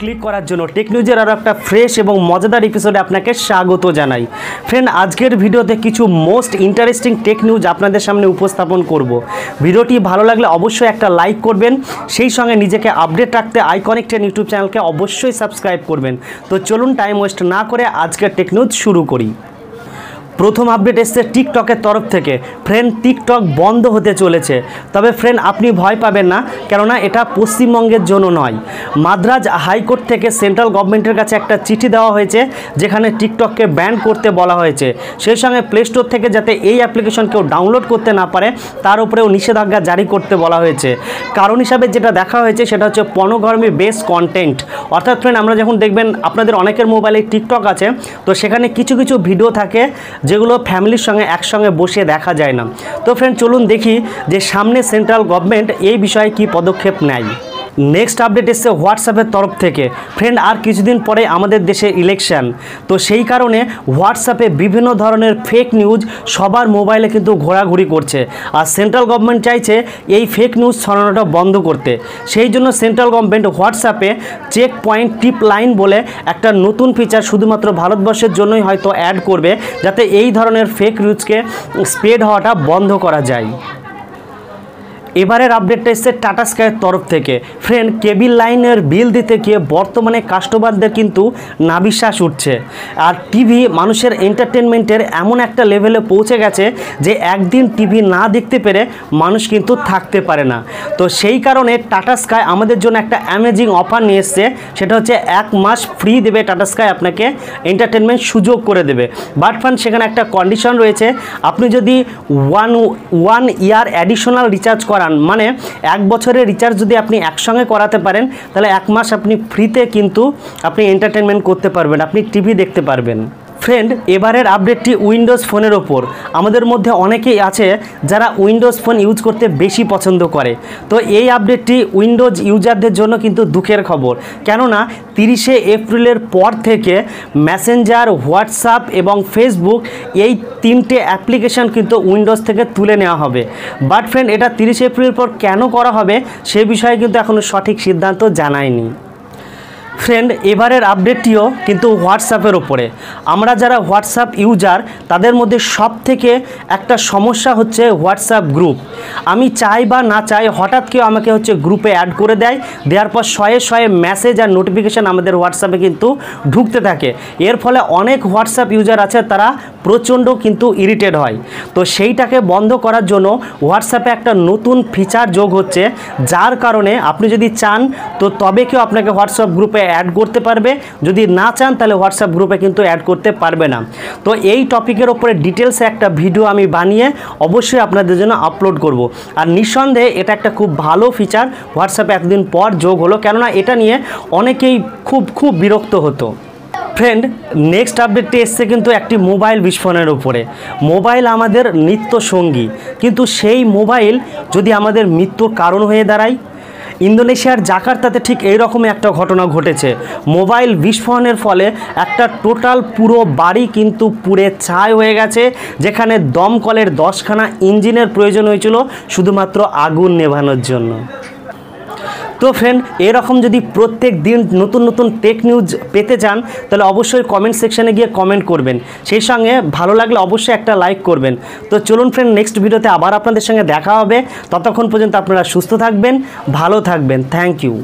Click করার জন্য take নিউজের আরও একটা ফ্রেশ এবং মজাদার এপিসোডে আপনাকে স্বাগত জানাই। ফ্রেন্ড, আজকের ভিডিওতে কিছু মোস্ট ইন্টারেস্টিং টেক নিউজ আপনাদের সামনে উপস্থাপন করব। ভিডিওটি ভালো লাগলে অবশ্যই একটা লাইক করবেন, সেই সঙ্গে নিজেকে আপডেট রাখতে আইকনিক টেন ইউটিউব চ্যানেলকে অবশ্যই সাবস্ক্রাইব করবেন। তো চলুন টাইম ওয়েস্ট না করে আজকের টেক নিউজ শুরু করি। প্রথম আপডেট এসছে টিকটকের তরফ থেকে। ফ্রেন্ড, টিকটক বন্ধ হতে চলেছে। তবে ফ্রেন্ড, আপনি ভয় পাবেন না, কেননা এটা পশ্চিমবঙ্গের জন্য নয়। মাদ্রাজ হাইকোর্ট থেকে সেন্ট্রাল গভর্নমেন্টের কাছে একটা চিঠি দেওয়া হয়েছে, যেখানে টিকটককে ব্যান করতে বলা হয়েছে। সেই সঙ্গে প্লে স্টোর থেকে যাতে এই অ্যাপ্লিকেশন কেউ ডাউনলোড করতে না পারে তার উপরেও নিষেধাজ্ঞা জারি করতে বলা হয়েছে। কারণ হিসাবে যেটা দেখা হয়েছে সেটা হচ্ছে পর্নোগ্রাফি বেস কন্টেন্ট। অর্থাৎ ফ্রেন্ড, আমরা যখন দেখবেন আপনাদের অনেকের মোবাইলে টিকটক আছে, তো সেখানে কিছু কিছু ভিডিও থাকে যেগুলো ফ্যামিলির সঙ্গে একসঙ্গে বসে দেখা যায় না। তো ফ্রেন্ড, চলুন দেখি যে সামনে সেন্ট্রাল গভর্নমেন্ট এই বিষয়ে কী পদক্ষেপ নেয়। নেক্সট আপডেট এসছে হোয়াটসঅ্যাপের তরফ থেকে। ফ্রেন্ড, আর কিছুদিন পরে আমাদের দেশে ইলেকশন, তো সেই কারণে হোয়াটসঅ্যাপে বিভিন্ন ধরনের ফেক নিউজ সবার মোবাইলে কিন্তু ঘোরাঘুরি করছে। আর সেন্ট্রাল গভর্নমেন্ট চাইছে এই ফেক নিউজ ছড়ানোটা বন্ধ করতে। সেই জন্য সেন্ট্রাল গভর্নমেন্ট হোয়াটসঅ্যাপে চেক পয়েন্ট টিপ লাইন বলে একটা নতুন ফিচার শুধুমাত্র ভারতবর্ষের জন্যই হয়তো অ্যাড করবে, যাতে এই ধরনের ফেক নিউজকে স্প্রেড হওয়াটা বন্ধ করা যায়। এবারের আপডেটটা এসছে টাটা স্কাইয়ের তরফ থেকে। ফ্রেন্ড, কেবল লাইনের বিল দিতে গিয়ে বর্তমানে কাস্টমারদের কিন্তু নাবিশ্বাস উঠছে। আর টিভি মানুষের এন্টারটেনমেন্টের এমন একটা লেভেলে পৌঁছে গেছে যে একদিন টিভি না দেখতে পেরে মানুষ কিন্তু থাকতে পারে না। তো সেই কারণে টাটা স্কাই আমাদের জন্য একটা অ্যামেজিং অফার নিয়ে এসছে। সেটা হচ্ছে 1 মাস ফ্রি দেবে টাটা স্কাই, আপনাকে এন্টারটেনমেন্ট সুযোগ করে দেবে। বাট ফ্রেন্ড, সেখানে একটা কন্ডিশন রয়েছে। আপনি যদি ওয়ান ইয়ার অ্যাডিশনাল রিচার্জ করান, মানে 1 বছরের রিচার্জ যদি আপনি একসঙ্গে করাতে পারেন, তাহলে 1 মাস আপনি ফ্রিতে কিন্তু আপনি এন্টারটেনমেন্ট করতে পারবেন, আপনি টিভি দেখতে পারবেন। ফ্রেন্ড, এবারের আপডেটটি উইন্ডোজ ফোনের ওপর। আমাদের মধ্যে অনেকেই আছে যারা উইন্ডোজ ফোন ইউজ করতে বেশি পছন্দ করে। তো এই আপডেটটি উইন্ডোজ ইউজারদের জন্য কিন্তু দুঃখের খবর, কেননা 30শে এপ্রিলের পর থেকে মেসেঞ্জার, হোয়াটসঅ্যাপ এবং ফেসবুক এই 3টে অ্যাপ্লিকেশান কিন্তু উইন্ডোজ থেকে তুলে নেওয়া হবে। বাট ফ্রেন্ড, এটা 30শে এপ্রিল পর কেন করা হবে সে বিষয়ে কিন্তু এখনও সঠিক সিদ্ধান্ত জানায়নি। ফ্রেন্ড, এবারের আপডেটটিও কিন্তু হোয়াটসঅ্যাপের ওপরে। আমরা যারা হোয়াটসঅ্যাপ ইউজার তাদের মধ্যে সব থেকে একটা সমস্যা হচ্ছে হোয়াটসঅ্যাপ গ্রুপ। আমি চাই বা না চাই, হঠাৎ কেউ আমাকে গ্রুপে অ্যাড করে দেওয়ার পর শয়ে শয়ে মেসেজ আর নোটিফিকেশান আমাদের হোয়াটসঅ্যাপে কিন্তু ঢুকতে থাকে। এর ফলে অনেক হোয়াটসঅ্যাপ ইউজার আছে তারা প্রচণ্ড কিন্তু ইরিটেড হয়। তো সেইটাকে বন্ধ করার জন্য হোয়াটসঅ্যাপে একটা নতুন ফিচার যোগ হচ্ছে, যার কারণে আপনি যদি চান তো তবে কেউ আপনাকে হোয়াটসঅ্যাপ গ্রুপে অ্যাড করতে পারবে, যদি না চান তাহলে হোয়াটসঅ্যাপ গ্রুপে কিন্তু অ্যাড করতে পারবে না। তো এই টপিকের ওপরে ডিটেলসে একটা ভিডিও আমি বানিয়ে অবশ্যই আপনাদের জন্য আপলোড করব। আর নিঃসন্দেহে এটা একটা খুব ভালো ফিচার হোয়াটসঅ্যাপে এতদিন পর যোগ হলো, কেননা এটা নিয়ে অনেকেই খুব বিরক্ত হতো। ফ্রেন্ড, নেক্সট আপডেটটি এসছে কিন্তু একটি মোবাইল বিস্ফোরণের উপরে। মোবাইল আমাদের নিত্য সঙ্গী, কিন্তু সেই মোবাইল যদি আমাদের মৃত্যুর কারণ হয়ে দাঁড়ায়। ইন্দোনেশিয়ার জাকার্তাতে ঠিক এই রকমই একটা ঘটনা ঘটেছে। মোবাইল বিস্ফোরণের ফলে একটা টোটাল পুরো বাড়ি কিন্তু পুড়ে ছাই হয়ে গেছে, যেখানে দমকলের 10খানা ইঞ্জিনের প্রয়োজন হয়েছিল শুধুমাত্র আগুন নেভানোর জন্য। তো ফ্রেন্ড, এরকম যদি প্রত্যেক দিন নতুন নতুন টেক নিউজ পেতে চান তাহলে অবশ্যই কমেন্ট সেকশানে গিয়ে কমেন্ট করবেন, সেই সঙ্গে ভালো লাগলে অবশ্যই একটা লাইক করবেন। তো চলুন ফ্রেন্ড, নেক্সট ভিডিওতে আবার আপনাদের সঙ্গে দেখা হবে। ততক্ষণ পর্যন্ত আপনারা সুস্থ থাকবেন, ভালো থাকবেন। Thank you.